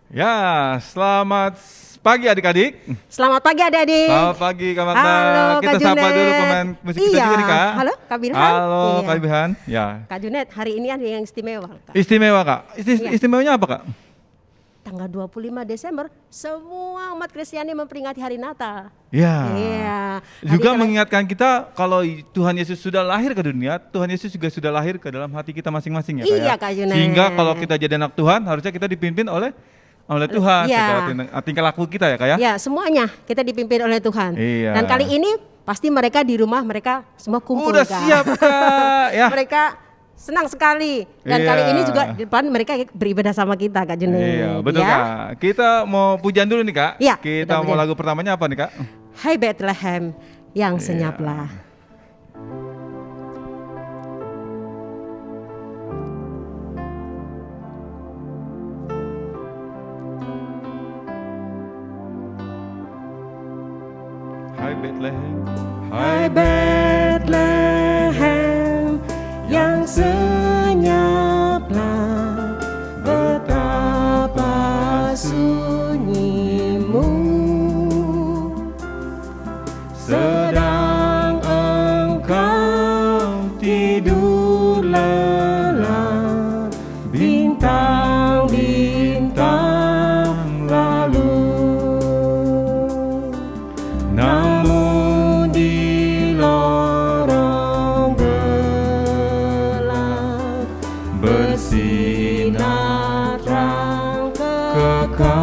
Ya, selamat pagi adik-adik. Selamat pagi adik-adik. Selamat pagi Kak Magda. Halo Kita Kak sapa Junet. dulu pemain musik kita juga nih Kak. Halo Kak Bilhan. Halo Iya. Kak Bilhan. Ya. Kak Junet, hari ini ada yang istimewa Kak. Istimewa Kak. Iya. Istimewanya apa Kak? Tanggal 25 Desember semua umat Kristiani memperingati hari Natal. Ya. Iya. Juga Hari mengingatkan kita kalau Tuhan Yesus sudah lahir ke dunia, Tuhan Yesus juga sudah lahir ke dalam hati kita masing-masing ya Kak. Iya, Ya? Kak Junet. Sehingga kalau kita jadi anak Tuhan, harusnya kita dipimpin oleh Tuhan. Iya. Segala tingkah laku kita ya Kak ya. Ya, semuanya kita dipimpin oleh Tuhan. Iya. Dan kali ini pasti mereka di rumah mereka semua kumpul Udah Kak. siap Kak. Ya. Mereka senang sekali. Dan Iya. kali ini juga di depan mereka beribadah sama kita Kak Junet. Iya, betul Ya. Kak. Kita mau pujian dulu nih Kak. Iya, Kita kita mau pujian. lagu pertamanya apa nih Kak? Hai Bethlehem yang Iya. senyaplah. Hai Bethlehem. Hai Bethlehem yang senyaplah, betapa sunyimu, Sedang engkau tidur lelap, bintang-bintang lalu. Namun di lorong gelap bersinar terang kekal,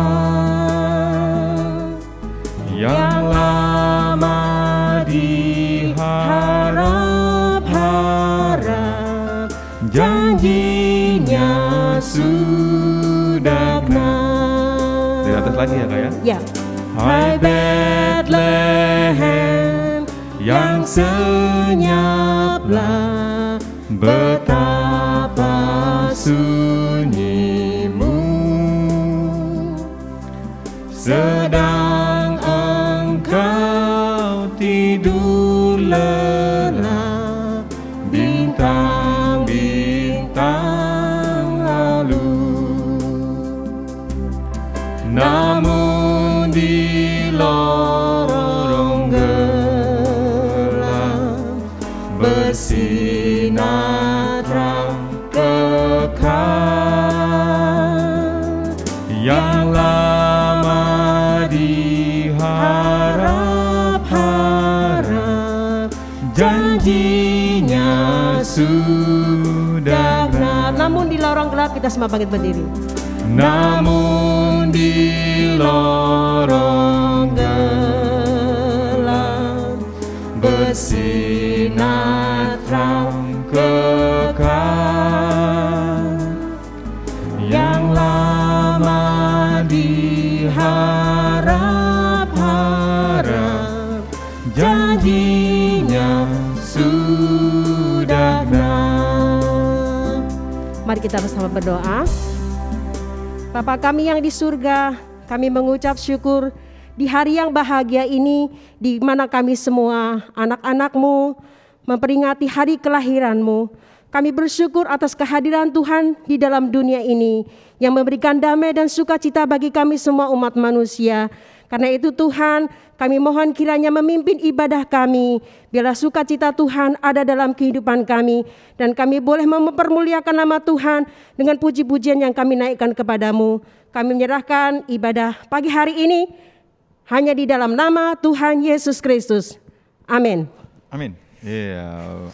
yang lama diharap-harap, janjinya sudah benar. Dari atas lagi ya Kak ya. ya. Hai Bethlehem yang senyaplah, betapa sunyimu, sedang engkau tidur lelap, bintang-bintang lalu. Namun di lorong gelap bersinar terang kekal, yang lama diharap-harap, janjinya sudah benar. Namun di lorong gelap kita semua bangkit berdiri. Namun di lorong gelap bersinar terang kekal, yang lama diharap-harap, janjinya sudah benar. Mari kita bersama berdoa. Bapa kami yang di surga, kami mengucap syukur di hari yang bahagia ini, di mana kami semua anak-anak-Mu memperingati hari kelahiran-Mu. Kami bersyukur atas kehadiran Tuhan di dalam dunia ini yang memberikan damai dan sukacita bagi kami semua umat manusia. Karena itu Tuhan, kami mohon kiranya memimpin ibadah kami. Biarlah sukacita Tuhan ada dalam kehidupan kami. Dan kami boleh mempermuliakan nama Tuhan dengan puji-pujian yang kami naikkan kepadamu. Kami menyerahkan ibadah pagi hari ini hanya di dalam nama Tuhan Yesus Kristus. Amin. Amin. Iya.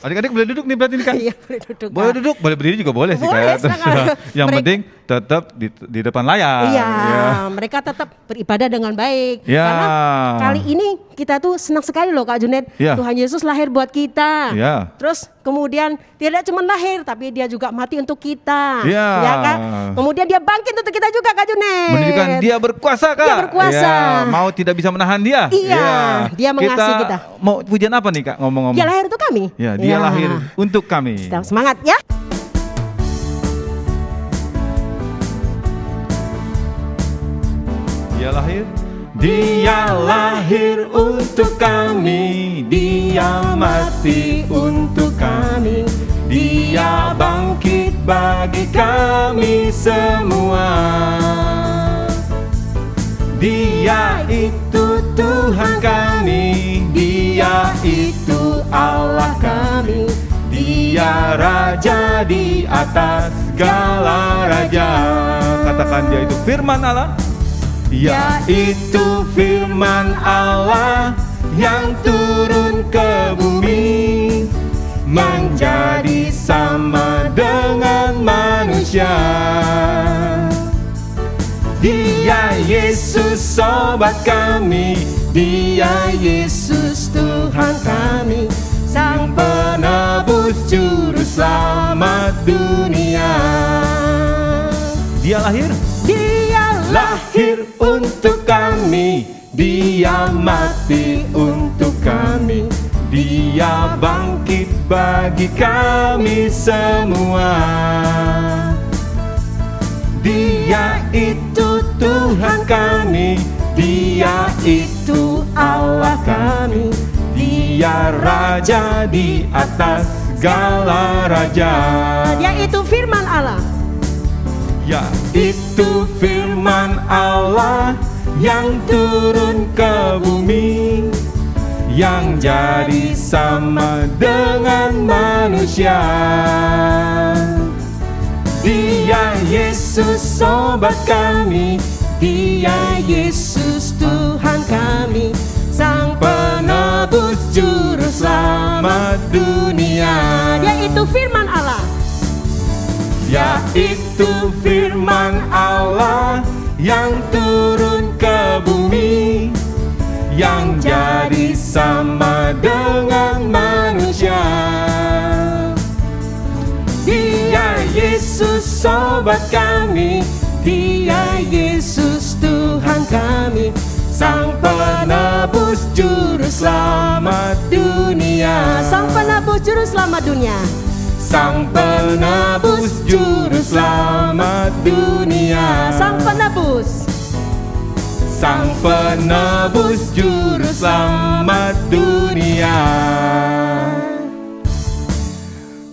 Adik-adik boleh duduk nih berarti nih Kak. Iya, boleh duduk. Boleh Kak. duduk, boleh berdiri juga boleh sih Boleh, Kak. silakan. Yang Mereka- penting tetap di depan layar. Iya, Ya. mereka tetap beribadah dengan baik. Ya. Karena kali ini kita tuh senang sekali loh Kak Junet. Ya. Tuhan Yesus lahir buat kita. Ya. Terus kemudian tidak cuma lahir, tapi dia juga mati untuk kita. Ya. Ya Kak. Kemudian dia bangkit untuk kita juga Kak Junet. Menunjukkan dia berkuasa Kak. Dia berkuasa. Ya, mau tidak bisa menahan dia. Iya, dia mengasihi kita. Mau pujian apa nih Kak ngomong-ngomong? Dia lahir untuk kami. Ya, dia lahir untuk kami. Kita semangat ya. Dia lahir. Dia lahir untuk kami, dia mati untuk kami, dia bangkit bagi kami semua. Dia itu Tuhan kami, Dia itu Allah kami, Dia Raja di atas segala raja. Katakan, Dia itu firman Allah. Yaitu firman Allah yang turun ke bumi, menjadi sama dengan manusia. Dia Yesus sobat kami, Dia Yesus Tuhan kami, Sang penebus juru selamat dunia. Dia lahir untuk kami, Dia mati untuk kami, Dia bangkit bagi kami semua. Dia itu Tuhan kami, Dia itu Allah kami, Dia Raja di atas segala raja. Dia itu firman Allah. Yaitu firman Allah yang turun ke bumi, yang jadi sama dengan manusia. Dia Yesus sobat kami, Dia Yesus Tuhan kami, Sang penebus juru selamat dunia. Dia itu firman Allah. Yaitu firman Allah yang turun ke bumi, yang jadi sama dengan manusia. Dia Yesus sobat kami, Dia Yesus Tuhan kami, Sang penebus juru selamat dunia. Sang penebus juru selamat dunia. Sang penebus juru selamat dunia. Sang penebus. Sang penebus juru selamat dunia.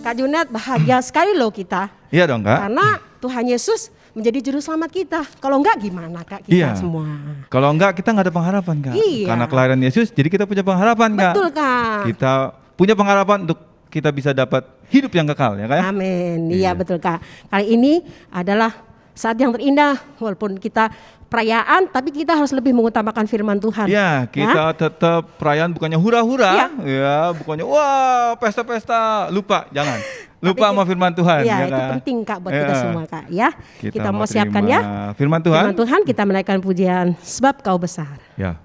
Kak Junet, bahagia sekali loh kita. Iya dong Kak. Karena Tuhan Yesus menjadi juru selamat kita. Kalau enggak gimana Kak kita semua? Kalau enggak kita nggak ada pengharapan Kak. Iya. Karena kelahiran Yesus, jadi kita punya pengharapan Kak. Betul Kak. Kita punya pengharapan untuk kita bisa dapat hidup yang kekal ya Kak. Amin. Iya betul Kak. Kali ini adalah saat yang terindah, walaupun kita perayaan, tapi kita harus lebih mengutamakan firman Tuhan. Ya, kita tetap perayaan bukannya hura-hura, ya bukannya wah pesta-pesta, lupa, jangan. Lupa sama firman Tuhan. Iya, ya, itu Kak? penting Kak buat kita semua Kak ya. Kita mau siapkan terima ya. Firman Tuhan. Firman Tuhan, kita menaikkan pujian sebab Kau besar. Ya.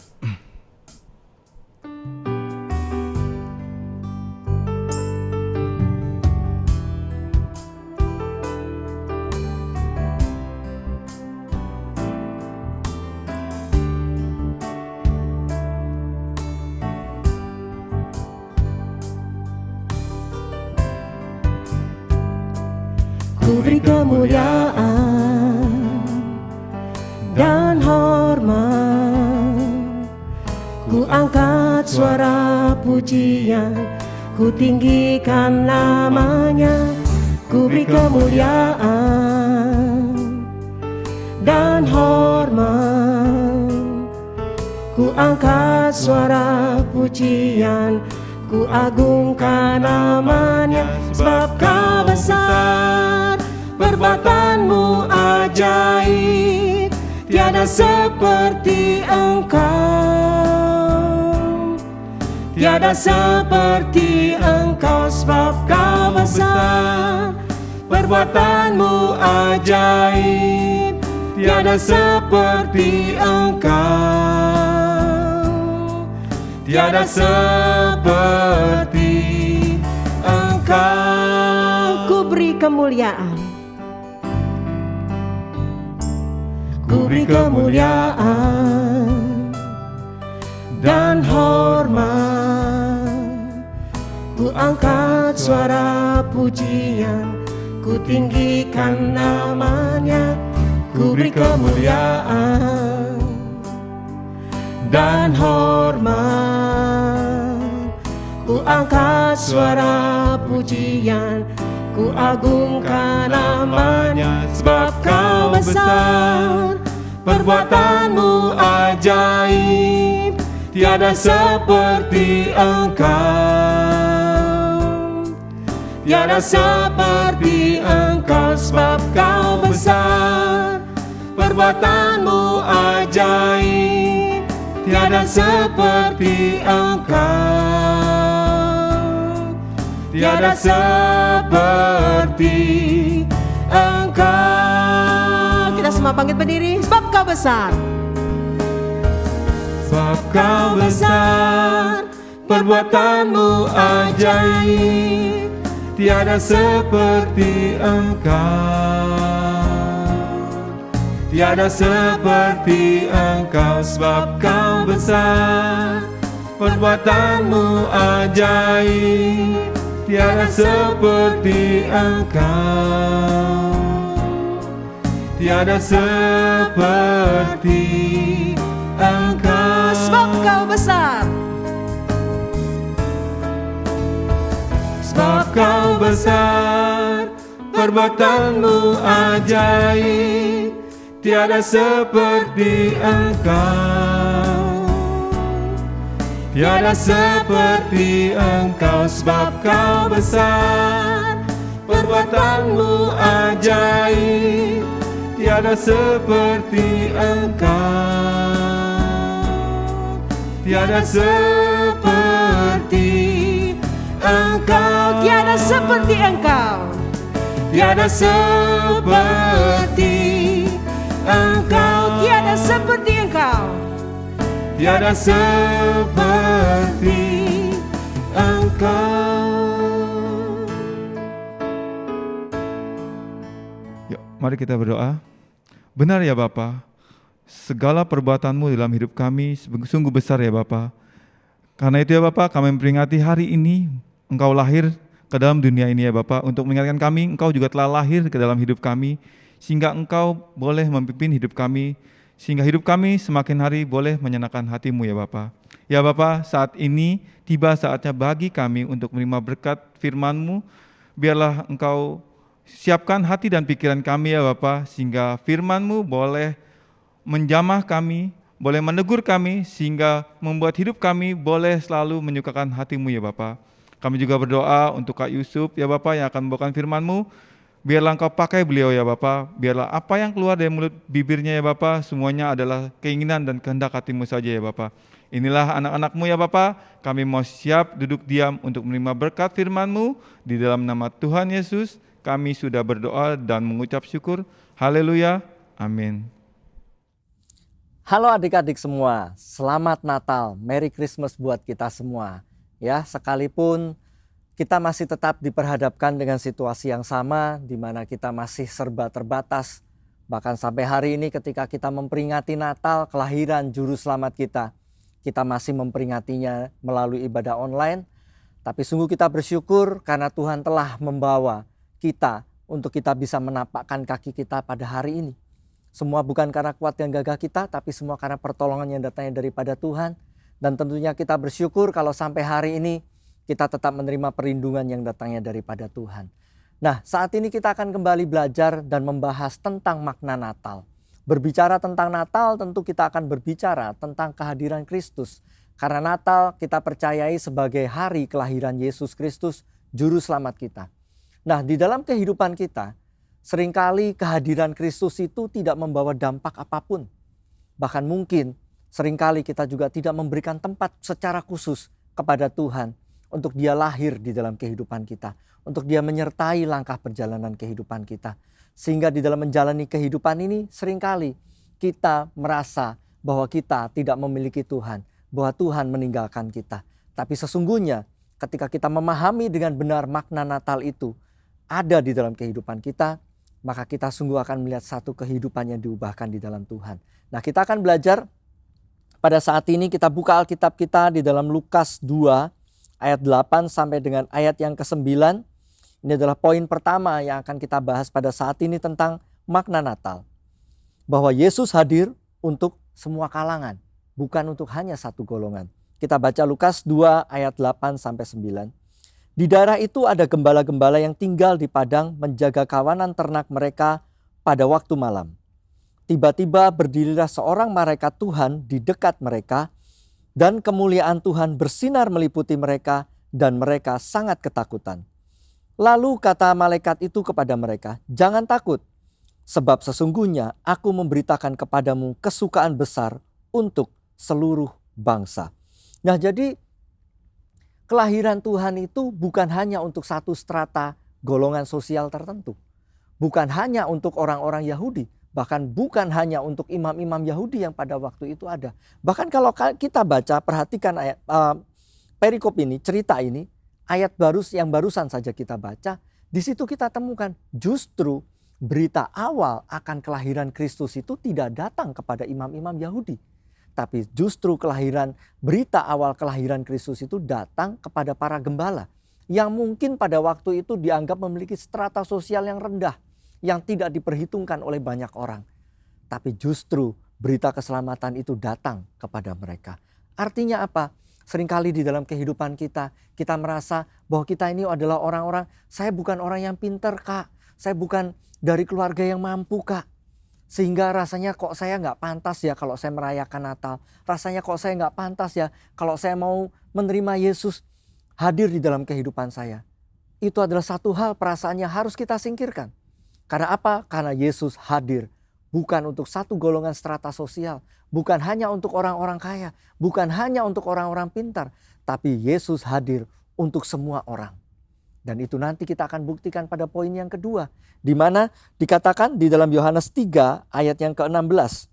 Ku beri kemuliaan dan hormat, ku angkat suara pujian, ku tinggikan namanya. Ku beri kemuliaan dan hormat, ku angkat suara pujian, ku agungkan namanya. Sebab Kau besar, perbuatanmu ajaib, tiada seperti Engkau, tiada seperti Engkau. Sebab Kau besar, perbuatanmu ajaib, tiada seperti Engkau, tiada seperti Engkau. Ku beri kemuliaan, ku beri kemuliaan dan hormat, ku angkat suara pujian, ku tinggikan namanya. Ku beri kemuliaan dan hormat, ku angkat suara pujian, ku agungkan namanya. Sebab Kau besar, perbuatanmu ajaib, tiada seperti Engkau. Tiada seperti Engkau, sebab Kau besar, perbuatanmu ajaib, tiada seperti Engkau. Tiada seperti Engkau. Kita semua bangkit berdiri, sebab Kau besar. Sebab Kau besar, perbuatanmu ajaib, tiada seperti Engkau. Tiada seperti Engkau, sebab Kau besar, perbuatanmu ajaib, tiada seperti Engkau. Tiada seperti Engkau. Sebab Kau besar. Sebab Kau besar, perbuatanmu ajaib, tiada seperti Engkau. Tiada seperti Engkau, sebab Kau besar, perbuatanmu ajaib, tiada seperti Engkau. Tiada seperti Engkau. Tiada seperti Engkau. Tiada seperti Engkau. Tiada seperti Engkau. Tiada seperti Engkau. Yuk, mari kita berdoa. Benar ya Bapa, segala perbuatanmu dalam hidup kami sungguh besar ya Bapa. Karena itu ya Bapa, kami memperingati hari ini Engkau lahir ke dalam dunia ini ya Bapa, untuk mengingatkan kami Engkau juga telah lahir ke dalam hidup kami, sehingga Engkau boleh memimpin hidup kami, sehingga hidup kami semakin hari boleh menyenangkan hati-Mu ya Bapa. Ya Bapa, saat ini tiba saatnya bagi kami untuk menerima berkat firman-Mu. Biarlah Engkau siapkan hati dan pikiran kami ya Bapa, sehingga firman-Mu boleh menjamah kami, boleh menegur kami, sehingga membuat hidup kami boleh selalu menyukakan hati-Mu ya Bapa. Kami juga berdoa untuk Kak Yusuf ya Bapa yang akan membawakan firman-Mu. Biarlah Engkau pakai beliau ya Bapa. Biarlah apa yang keluar dari mulut bibirnya ya Bapa, semuanya adalah keinginan dan kehendak hati-Mu saja ya Bapa. Inilah anak-anak-Mu ya Bapa. Kami mau siap duduk diam untuk menerima berkat firman-Mu. Di dalam nama Tuhan Yesus kami sudah berdoa dan mengucap syukur. Haleluya. Amin. Halo adik-adik semua, selamat Natal, Merry Christmas buat kita semua. Ya, sekalipun kita masih tetap diperhadapkan dengan situasi yang sama, di mana kita masih serba terbatas. Bahkan sampai hari ini ketika kita memperingati Natal, kelahiran Juru Selamat kita masih memperingatinya melalui ibadah online. Tapi sungguh kita bersyukur karena Tuhan telah membawa kita untuk kita bisa menapakkan kaki kita pada hari ini. Semua bukan karena kuat dan gagah kita, tapi semua karena pertolongan yang datangnya daripada Tuhan. Dan tentunya kita bersyukur kalau sampai hari ini kita tetap menerima perlindungan yang datangnya daripada Tuhan. Nah, saat ini kita akan kembali belajar dan membahas tentang makna Natal. Berbicara tentang Natal, tentu kita akan berbicara tentang kehadiran Kristus. Karena Natal kita percayai sebagai hari kelahiran Yesus Kristus, Juru Selamat kita. Nah, di dalam kehidupan kita, seringkali kehadiran Kristus itu tidak membawa dampak apapun. Bahkan mungkin seringkali kita juga tidak memberikan tempat secara khusus kepada Tuhan untuk Dia lahir di dalam kehidupan kita, untuk Dia menyertai langkah perjalanan kehidupan kita. Sehingga di dalam menjalani kehidupan ini seringkali kita merasa bahwa kita tidak memiliki Tuhan, bahwa Tuhan meninggalkan kita. Tapi sesungguhnya ketika kita memahami dengan benar makna Natal itu ada di dalam kehidupan kita, maka kita sungguh akan melihat satu kehidupan yang diubahkan di dalam Tuhan. Nah, kita akan belajar pada saat ini, kita buka Alkitab kita di dalam Lukas 2 ayat 8 sampai dengan ayat yang ke-9. Ini adalah poin pertama yang akan kita bahas pada saat ini tentang makna Natal. Bahwa Yesus hadir untuk semua kalangan, bukan untuk hanya satu golongan. Kita baca Lukas 2 ayat 8 sampai 9. Di daerah itu ada gembala-gembala yang tinggal di padang menjaga kawanan ternak mereka pada waktu malam. Tiba-tiba berdirilah seorang malaikat Tuhan di dekat mereka, dan kemuliaan Tuhan bersinar meliputi mereka, dan mereka sangat ketakutan. Lalu kata malaikat itu kepada mereka, "Jangan takut, sebab sesungguhnya aku memberitakan kepadamu kesukaan besar untuk seluruh bangsa." Nah, jadi kelahiran Tuhan itu bukan hanya untuk satu strata golongan sosial tertentu. Bukan hanya untuk orang-orang Yahudi. Bahkan bukan hanya untuk imam-imam Yahudi yang pada waktu itu ada. Bahkan kalau kita baca, perhatikan ayat perikop ini, cerita ini, ayat yang barusan saja kita baca, di situ kita temukan justru berita awal akan kelahiran Kristus itu tidak datang kepada imam-imam Yahudi. Tapi justru berita awal kelahiran Kristus itu datang kepada para gembala. Yang mungkin pada waktu itu dianggap memiliki strata sosial yang rendah. Yang tidak diperhitungkan oleh banyak orang. Tapi justru berita keselamatan itu datang kepada mereka. Artinya apa? Seringkali di dalam kehidupan kita merasa bahwa kita ini adalah orang-orang, saya bukan orang yang pintar, Kak. Saya bukan dari keluarga yang mampu, Kak. Sehingga rasanya kok saya nggak pantas ya kalau saya merayakan Natal. Rasanya kok saya nggak pantas ya kalau saya mau menerima Yesus hadir di dalam kehidupan saya. Itu adalah satu hal perasaannya harus kita singkirkan. Karena apa? Karena Yesus hadir bukan untuk satu golongan strata sosial. Bukan hanya untuk orang-orang kaya. Bukan hanya untuk orang-orang pintar. Tapi Yesus hadir untuk semua orang. Dan itu nanti kita akan buktikan pada poin yang kedua. Di mana dikatakan di dalam Yohanes 3 ayat yang ke-16.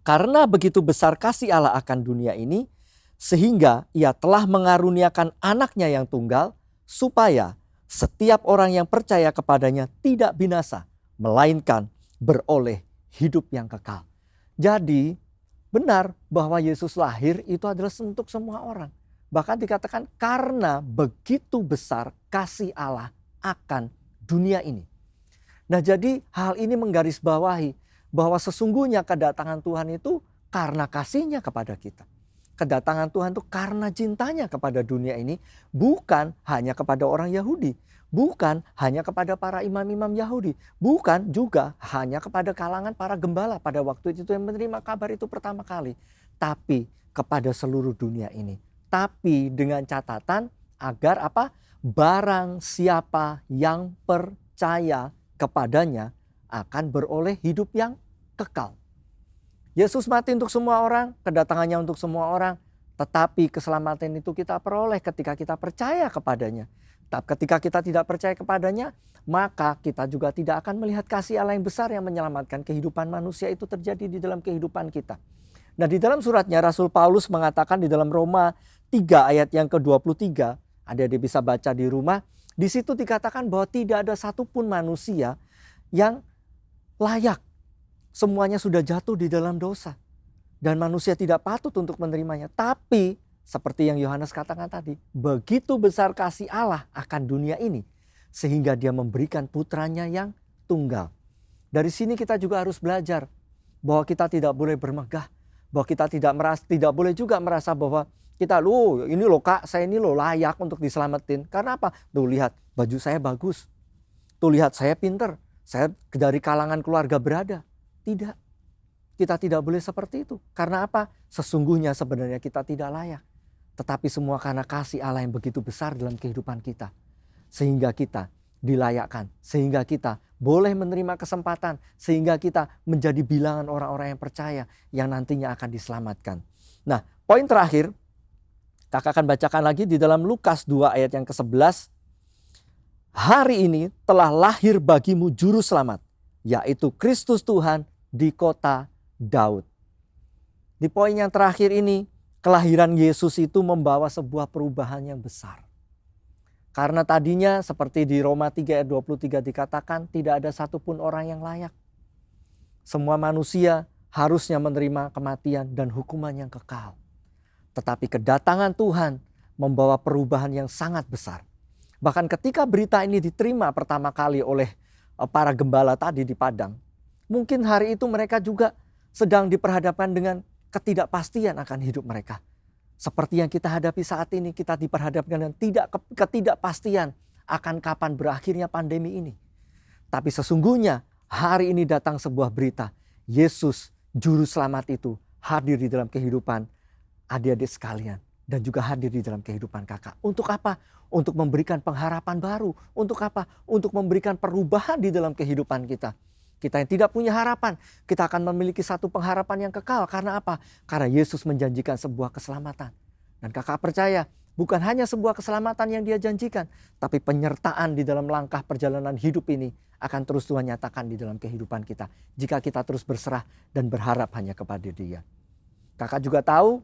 Karena begitu besar kasih Allah akan dunia ini, sehingga ia telah mengaruniakan anaknya yang tunggal, supaya setiap orang yang percaya kepadanya tidak binasa, melainkan beroleh hidup yang kekal. Jadi benar bahwa Yesus lahir itu adalah untuk semua orang. Bahkan dikatakan karena begitu besar kasih Allah akan dunia ini. Nah, jadi hal ini menggarisbawahi bahwa sesungguhnya kedatangan Tuhan itu karena kasihnya kepada kita. Kedatangan Tuhan itu karena cintanya kepada dunia ini, bukan hanya kepada orang Yahudi, bukan hanya kepada para imam-imam Yahudi, bukan juga hanya kepada kalangan para gembala pada waktu itu yang menerima kabar itu pertama kali, tapi kepada seluruh dunia ini. Tapi dengan catatan agar apa? Barang siapa yang percaya kepadanya akan beroleh hidup yang kekal. Yesus mati untuk semua orang, kedatangannya untuk semua orang. Tetapi keselamatan itu kita peroleh ketika kita percaya kepadanya. Tapi ketika kita tidak percaya kepadanya, maka kita juga tidak akan melihat kasih Allah yang besar yang menyelamatkan kehidupan manusia itu terjadi di dalam kehidupan kita. Nah, di dalam suratnya Rasul Paulus mengatakan di dalam Roma 3 ayat yang ke-23, adik-adik bisa baca di rumah, di situ dikatakan bahwa tidak ada satupun manusia yang layak. Semuanya sudah jatuh di dalam dosa. Dan manusia tidak patut untuk menerimanya. Tapi seperti yang Yohanes katakan tadi, begitu besar kasih Allah akan dunia ini, sehingga dia memberikan putranya yang tunggal. Dari sini kita juga harus belajar bahwa kita tidak boleh bermegah. Bahwa kita tidak boleh juga merasa bahwa kita, ini loh Kak, saya ini loh layak untuk diselamatin. Karena apa? Tuh lihat, baju saya bagus. Tuh lihat, saya pinter. Saya dari kalangan keluarga berada. Tidak. Kita tidak boleh seperti itu. Karena apa? Sesungguhnya sebenarnya kita tidak layak. Tetapi semua karena kasih Allah yang begitu besar dalam kehidupan kita. Sehingga kita dilayakkan. Sehingga kita boleh menerima kesempatan. Sehingga kita menjadi bilangan orang-orang yang percaya. Yang nantinya akan diselamatkan. Nah, poin terakhir. Kakak akan bacakan lagi di dalam Lukas 2 ayat yang ke-11. Hari ini telah lahir bagimu juru selamat. Yaitu Kristus Tuhan di kota Daud. Di poin yang terakhir ini, kelahiran Yesus itu membawa sebuah perubahan yang besar. Karena tadinya seperti di Roma 3 ayat 23 dikatakan tidak ada satupun orang yang layak. Semua manusia harusnya menerima kematian dan hukuman yang kekal. Tetapi kedatangan Tuhan membawa perubahan yang sangat besar. Bahkan ketika berita ini diterima pertama kali oleh para gembala tadi di padang, mungkin hari itu mereka juga sedang diperhadapkan dengan ketidakpastian akan hidup mereka. Seperti yang kita hadapi saat ini, kita diperhadapkan dengan ketidakpastian akan kapan berakhirnya pandemi ini. Tapi sesungguhnya hari ini datang sebuah berita, Yesus Juru Selamat itu hadir di dalam kehidupan adik-adik sekalian dan juga hadir di dalam kehidupan kakak. Untuk apa? Untuk memberikan pengharapan baru. Untuk apa? Untuk memberikan perubahan di dalam kehidupan kita. Kita yang tidak punya harapan, kita akan memiliki satu pengharapan yang kekal. Karena apa? Karena Yesus menjanjikan sebuah keselamatan. Dan kakak percaya, bukan hanya sebuah keselamatan yang dia janjikan, tapi penyertaan di dalam langkah perjalanan hidup ini akan terus Tuhan nyatakan di dalam kehidupan kita. Jika kita terus berserah dan berharap hanya kepada Dia. Kakak juga tahu,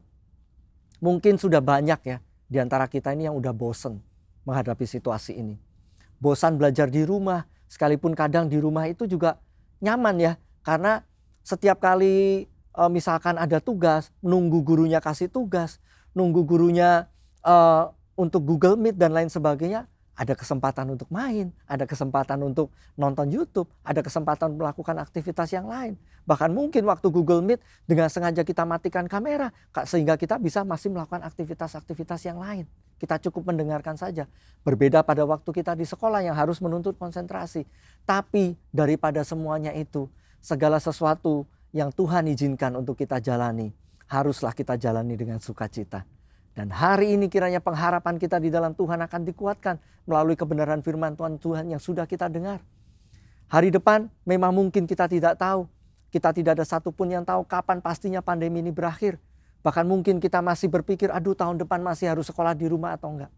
mungkin sudah banyak ya di antara kita ini yang udah bosen menghadapi situasi ini. Bosan belajar di rumah, sekalipun kadang di rumah itu juga nyaman ya. Karena setiap kali misalkan ada tugas, nunggu gurunya kasih tugas, nunggu gurunya untuk Google Meet dan lain sebagainya, ada kesempatan untuk main, ada kesempatan untuk nonton YouTube, ada kesempatan melakukan aktivitas yang lain. Bahkan mungkin waktu Google Meet dengan sengaja kita matikan kamera, sehingga kita bisa masih melakukan aktivitas-aktivitas yang lain. Kita cukup mendengarkan saja. Berbeda pada waktu kita di sekolah yang harus menuntut konsentrasi. Tapi daripada semuanya itu, segala sesuatu yang Tuhan izinkan untuk kita jalani, haruslah kita jalani dengan sukacita. Dan hari ini kiranya pengharapan kita di dalam Tuhan akan dikuatkan melalui kebenaran firman Tuhan yang sudah kita dengar. Hari depan memang mungkin kita tidak tahu. Kita tidak ada satupun yang tahu kapan pastinya pandemi ini berakhir. Bahkan mungkin kita masih berpikir, aduh tahun depan masih harus sekolah di rumah atau enggak.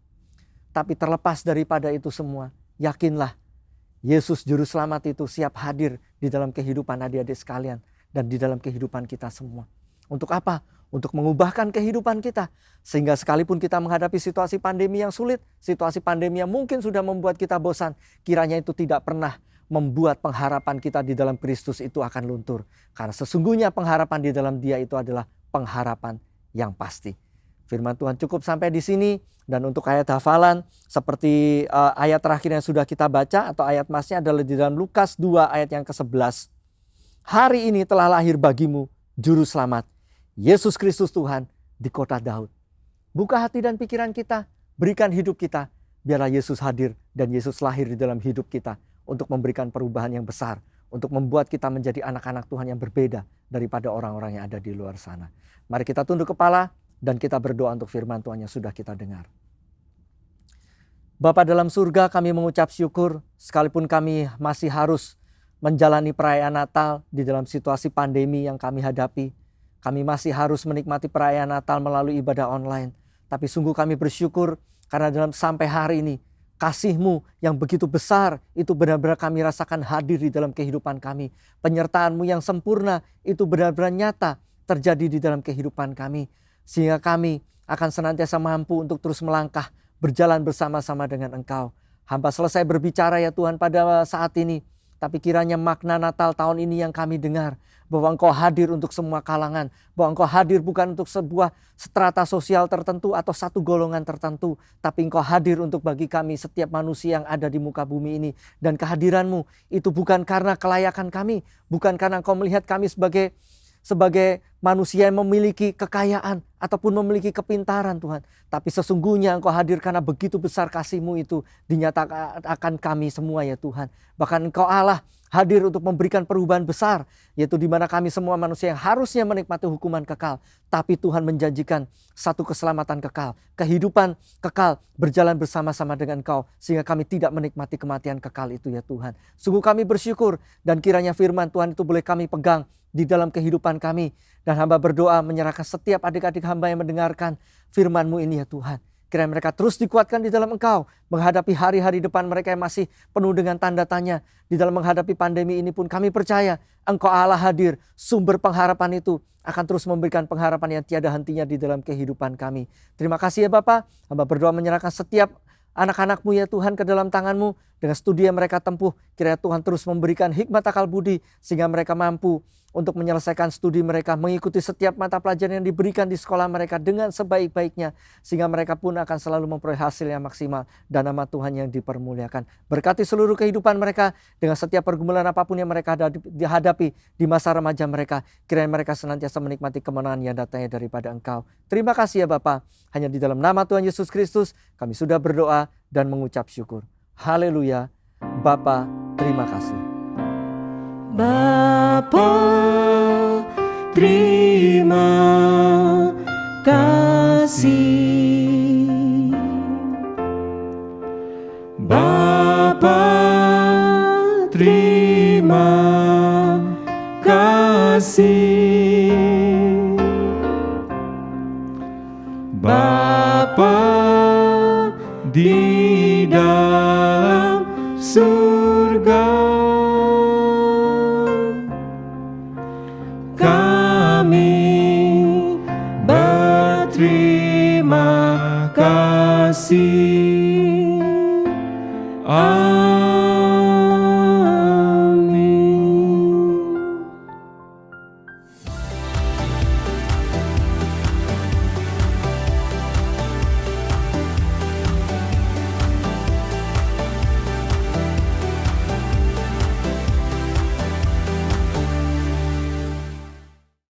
Tapi terlepas daripada itu semua, yakinlah Yesus Juru Selamat itu siap hadir di dalam kehidupan adik-adik sekalian dan di dalam kehidupan kita semua. Untuk apa? Untuk mengubahkan kehidupan kita. Sehingga sekalipun kita menghadapi situasi pandemi yang sulit, situasi pandemi yang mungkin sudah membuat kita bosan, kiranya itu tidak pernah membuat pengharapan kita di dalam Kristus itu akan luntur. Karena sesungguhnya pengharapan di dalam Dia itu adalah pengharapan yang pasti. Firman Tuhan cukup sampai di sini. Dan untuk ayat hafalan, seperti ayat terakhir yang sudah kita baca, atau ayat masnya adalah di dalam Lukas 2 ayat yang ke-11. Hari ini telah lahir bagimu Juru Selamat, Yesus Kristus Tuhan di kota Daud. Buka hati dan pikiran kita, berikan hidup kita, biarlah Yesus hadir dan Yesus lahir di dalam hidup kita untuk memberikan perubahan yang besar, untuk membuat kita menjadi anak-anak Tuhan yang berbeda daripada orang-orang yang ada di luar sana. Mari kita tunduk kepala dan kita berdoa untuk firman Tuhan yang sudah kita dengar. Bapa dalam surga, kami mengucap syukur sekalipun kami masih harus menjalani perayaan Natal di dalam situasi pandemi yang kami hadapi. Kami masih harus menikmati perayaan Natal melalui ibadah online. Tapi sungguh kami bersyukur karena sampai hari ini kasih-Mu yang begitu besar itu benar-benar kami rasakan hadir di dalam kehidupan kami. Penyertaan-Mu yang sempurna itu benar-benar nyata terjadi di dalam kehidupan kami. Sehingga kami akan senantiasa mampu untuk terus melangkah, berjalan bersama-sama dengan Engkau. Hamba selesai berbicara ya Tuhan pada saat ini. Tapi kiranya makna Natal tahun ini yang kami dengar, bahwa Engkau hadir untuk semua kalangan, bahwa Engkau hadir bukan untuk sebuah strata sosial tertentu atau satu golongan tertentu, tapi Engkau hadir untuk bagi kami setiap manusia yang ada di muka bumi ini. Dan kehadiran-Mu itu bukan karena kelayakan kami, bukan karena Engkau melihat kami sebagai manusia yang memiliki kekayaan ataupun memiliki kepintaran Tuhan. Tapi sesungguhnya Engkau hadir karena begitu besar kasih-Mu itu dinyatakan akan kami semua ya Tuhan. Bahkan Engkau Allah hadir untuk memberikan perubahan besar, yaitu di mana kami semua manusia yang harusnya menikmati hukuman kekal, tapi Tuhan menjanjikan satu keselamatan kekal, kehidupan kekal, berjalan bersama-sama dengan Engkau, sehingga kami tidak menikmati kematian kekal itu ya Tuhan. Sungguh kami bersyukur dan kiranya firman Tuhan itu boleh kami pegang di dalam kehidupan kami. Dan hamba berdoa menyerahkan setiap adik-adik hamba yang mendengarkan firman-Mu ini ya Tuhan. Kiranya mereka terus dikuatkan di dalam Engkau, menghadapi hari-hari depan mereka yang masih penuh dengan tanda tanya. Di dalam menghadapi pandemi ini pun kami percaya Engkau Allah hadir, sumber pengharapan itu akan terus memberikan pengharapan yang tiada hentinya di dalam kehidupan kami. Terima kasih ya Bapa, hamba berdoa menyerahkan setiap anak-anak-Mu ya Tuhan ke dalam tangan-Mu. Dengan studi yang mereka tempuh, kiranya Tuhan terus memberikan hikmat akal budi sehingga mereka mampu untuk menyelesaikan studi mereka, mengikuti setiap mata pelajaran yang diberikan di sekolah mereka dengan sebaik-baiknya, sehingga mereka pun akan selalu memperoleh hasil yang maksimal dan nama Tuhan yang dipermuliakan. Berkati seluruh kehidupan mereka dengan setiap pergumulan apapun yang mereka dihadapi di masa remaja mereka. Kiranya mereka senantiasa menikmati kemenangan yang datangnya daripada Engkau. Terima kasih ya Bapa. Hanya di dalam nama Tuhan Yesus Kristus kami sudah berdoa dan mengucap syukur. Haleluya. Bapa, terima kasih. Bapa berterima kasih. Bapa, terima kasih. Bapa di dalam surga, kami berterima kasih